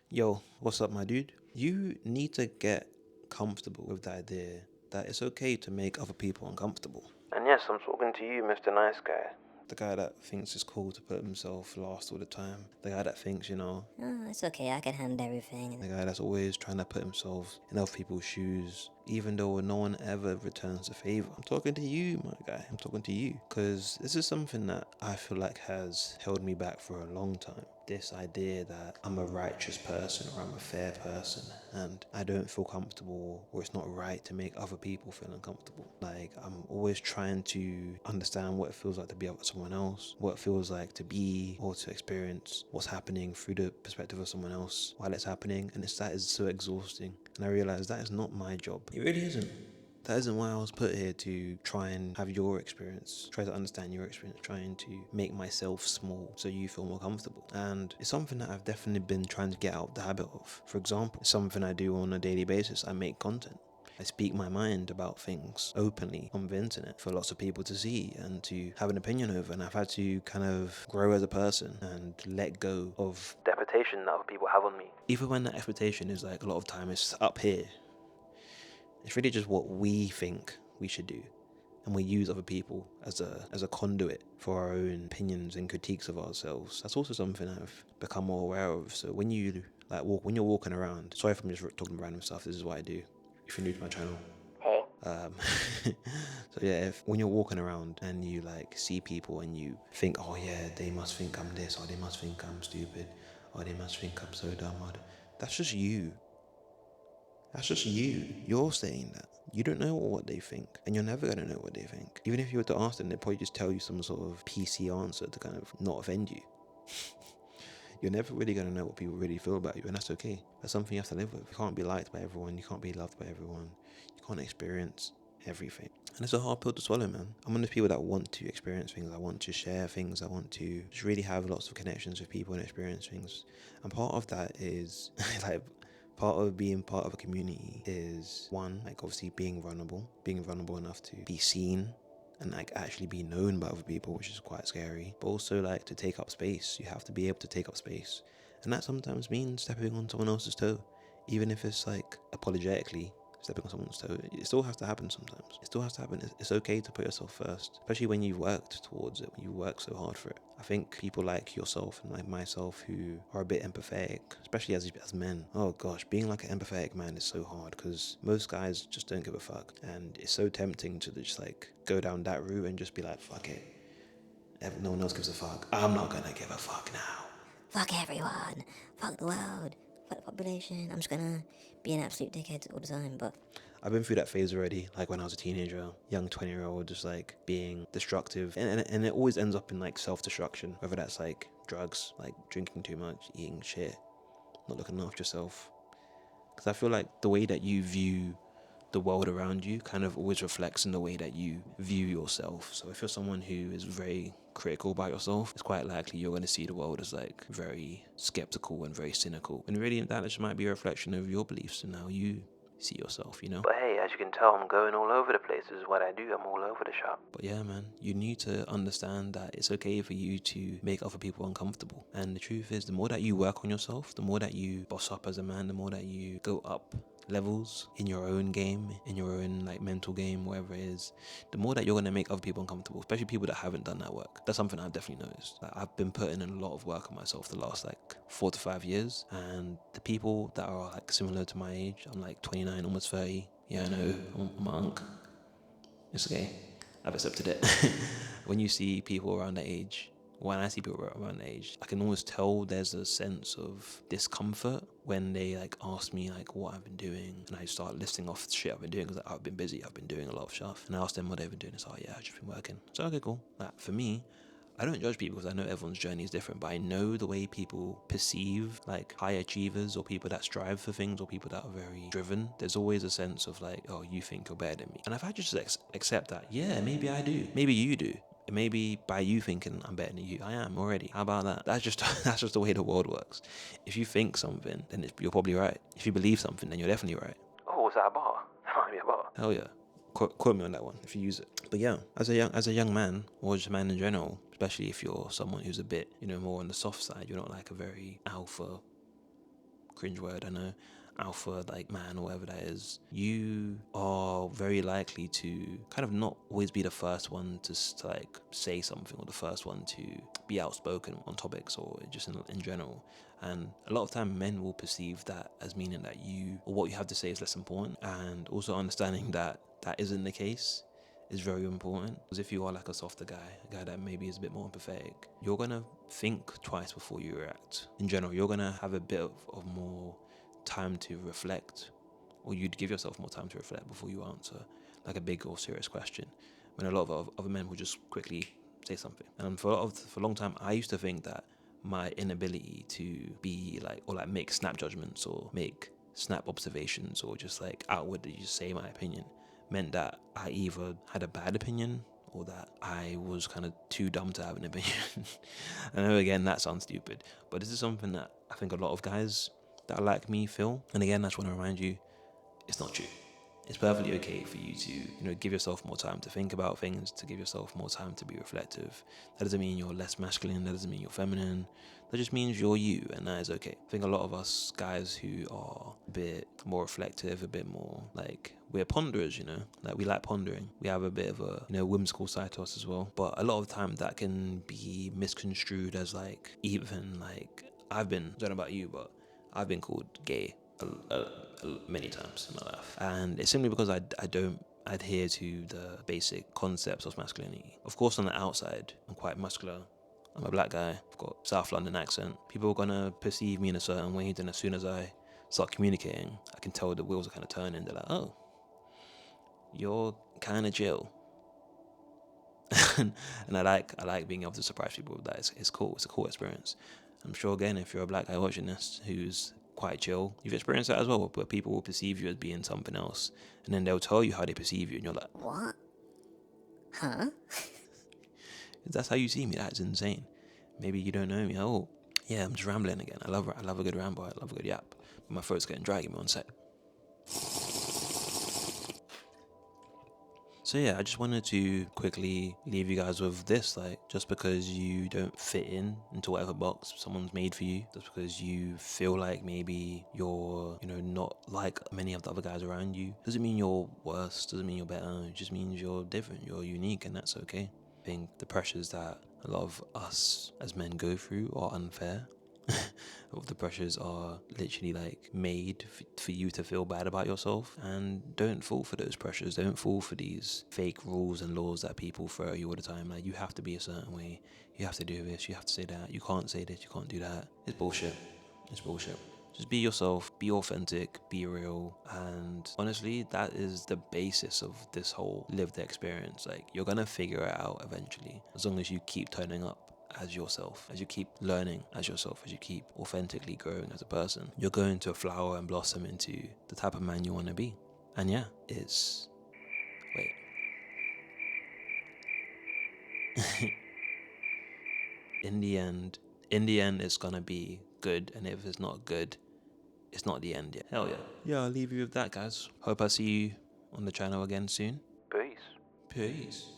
Yo, what's up, my dude? You need to get comfortable with the idea that it's okay to make other people uncomfortable. And yes, I'm talking to you, Mr. Nice Guy. The guy that thinks it's cool to put himself last all the time. The guy that thinks, Oh, it's okay, I can handle everything. the guy that's always trying to put himself in other people's shoes, even though no one ever returns the favor. I'm talking to you, my guy. I'm talking to you. Because this is something that I feel like has held me back for a long time. This idea that I'm a righteous person or I'm a fair person and I don't feel comfortable or it's not right to make other people feel uncomfortable. Like, I'm always trying to understand what it feels like to be with someone else, what it feels like to be or to experience what's happening through the perspective of someone else while it's happening. And that is so exhausting. And I realized that is not my job. It really isn't. That isn't why I was put here, to try and have your experience, try to understand your experience, trying to make myself small so you feel more comfortable. And it's something that I've definitely been trying to get out of the habit of. For example, it's something I do on a daily basis. I make content. I speak my mind about things openly on the internet for lots of people to see and to have an opinion over. And I've had to kind of grow as a person and let go of the expectation that other people have on me. Even when that expectation is like a lot of time it's up here, it's really just what we think we should do. And we use other people as a conduit for our own opinions and critiques of ourselves. That's also something I've become more aware of. So when when you're walking around, sorry if I'm just talking random stuff, this is what I do. If you're new to my channel. Hey. So yeah, if when you're walking around and you like see people and you think, oh yeah, they must think I'm this, or they must think I'm stupid, or they must think I'm so dumb, that's just you. That's just you. You're saying that. You don't know what they think, and you're never going to know what they think. Even if you were to ask them, they'd probably just tell you some sort of PC answer to kind of not offend you. You're never really going to know what people really feel about you, and that's okay. That's something you have to live with. You can't be liked by everyone. You can't be loved by everyone. You can't experience everything. And it's a hard pill to swallow, man. I'm one of those people that want to experience things. I want to share things. I want to just really have lots of connections with people and experience things. And part of that is like part of being part of a community is one, like obviously being vulnerable enough to be seen and like actually be known by other people, which is quite scary. But also like to take up space. You have to be able to take up space. And that sometimes means stepping on someone else's toe. Even if it's like apologetically stepping on someone's toe, it still has to happen sometimes. It still has to happen. It's okay to put yourself first, especially when you've worked towards it, when you work so hard for it. I think people like yourself and like myself who are a bit empathetic, especially as men. Oh gosh, being like an empathetic man is so hard because most guys just don't give a fuck. And it's so tempting to just like go down that route and just be like, fuck it. No one else gives a fuck. I'm not gonna give a fuck now. Fuck everyone. Fuck the world. Fuck the population. I'm just gonna be an absolute dickhead all the time, but I've been through that phase already, like when I was a teenager, young 20-year-old, just like being destructive. And it always ends up in like self-destruction, whether that's like drugs, like drinking too much, eating shit, not looking after yourself. Because I feel like the way that you view the world around you kind of always reflects in the way that you view yourself. So if you're someone who is very critical about yourself, it's quite likely you're going to see the world as like very skeptical and very cynical. And really that just might be a reflection of your beliefs and how you see yourself, you know? But hey, as you can tell, I'm going all over the place. This is what I do. I'm all over the shop. But yeah, man, you need to understand that it's okay for you to make other people uncomfortable. And the truth is, the more that you work on yourself, the more that you boss up as a man, the more that you go up levels in your own game, in your own like mental game, whatever it is, the more that you're gonna make other people uncomfortable, especially people that haven't done that work. That's something I've definitely noticed. Like, I've been putting in a lot of work on myself the last like 4 to 5 years, and the people that are like similar to my age, I'm like 29, almost 30. Yeah, I know, I'm an unk. It's okay. I've accepted it. When you see people around that age, when I see people around that age, I can almost tell there's a sense of discomfort when they like ask me like what I've been doing, and I start listing off shit I've been doing because like, I've been busy, I've been doing a lot of stuff, and I ask them what they've been doing. It's like, oh yeah, I've just been working. So okay, cool. Like for me, I don't judge people because I know everyone's journey is different, but I know the way people perceive like high achievers or people that strive for things or people that are very driven. There's always a sense of like, oh, you think you're better than me. And if I just accept that, yeah, maybe I do. Maybe you do. Maybe by you thinking I'm better than you, I am already. How about that? That's just that's just the way the world works. If you think something, then you're probably right. If you believe something, then you're definitely right. Oh, was that a bar? That might be a bar. Hell yeah. Quote me on that one if you use it. But yeah, as a young man, or just a man in general, especially if you're someone who's a bit, more on the soft side, you're not like a very alpha cringe word, I know, alpha like man or whatever that is, you are very likely to kind of not always be the first one to like say something, or the first one to be outspoken on topics, or just in general. And a lot of time men will perceive that as meaning that you, or what you have to say, is less important. And also understanding that that isn't the case is very important. Because if you are like a softer guy, a guy that maybe is a bit more empathetic, you're gonna think twice before you react. In general, you're gonna have a bit of more time to reflect, or you'd give yourself more time to reflect before you answer like a big or serious question, when a lot of other men will just quickly say something. And for a long time, I used to think that my inability to be like, or like make snap judgments, or make snap observations, or just like outwardly just say my opinion, meant that I either had a bad opinion, or that I was kind of too dumb to have an opinion. I know, again, that sounds stupid, but this is something that I think a lot of guys that are like me feel. And again, I just want to remind you, it's not true. It's perfectly okay for you to, give yourself more time to think about things, to give yourself more time to be reflective. That doesn't mean you're less masculine, that doesn't mean you're feminine. That just means you're you, and that is okay. I think a lot of us guys who are a bit more reflective, a bit more like, we're ponderers, like we like pondering. We have a bit of a, whimsical side to us as well. But a lot of the time that can be misconstrued as like, even like, I don't know about you, but I've been called gay many times in my life, and it's simply because I don't adhere to the basic concepts of masculinity. Of course, on the outside, I'm quite muscular. I'm a black guy. I've got South London accent. People are gonna perceive me in a certain way. Then as soon as I start communicating, I can tell the wheels are kind of turning. They're like, "Oh, you're kind of chill." And I like being able to surprise people with that. It's cool. It's a cool experience. I'm sure, again, if you're a black guy watching this who's quite chill, you've experienced that as well, where people will perceive you as being something else, and then they'll tell you how they perceive you, and you're like, What? Huh? that's how you see me. That's insane. Maybe you don't know me. Oh, yeah, I'm just rambling again. I love a good ramble. I love a good yap. But my throat's getting dry. Give me one sec. So yeah, I just wanted to quickly leave you guys with this, like, just because you don't fit into whatever box someone's made for you, just because you feel like maybe you're, not like many of the other guys around you, doesn't mean you're worse, doesn't mean you're better, it just means you're different, you're unique, and that's okay. I think the pressures that a lot of us as men go through are unfair. Of the pressures are literally like made for you to feel bad about yourself, and don't fall for those pressures. Don't fall for these fake rules and laws that people throw at you all the time. Like, you have to be a certain way, you have to do this, you have to say that, you can't say this, you can't do that. It's bullshit. Just be yourself, be authentic, be real, and honestly, that is the basis of this whole lived experience. Like, you're gonna figure it out eventually, as long as you keep turning up as yourself, as you keep learning as yourself, as you keep authentically growing as a person. You're going to flower and blossom into the type of man you want to be. And yeah, wait. in the end, it's gonna be good, and if it's not good, it's not the end yet. Hell yeah. Yeah, I'll leave you with that, guys. Hope I see you on the channel again soon. Peace.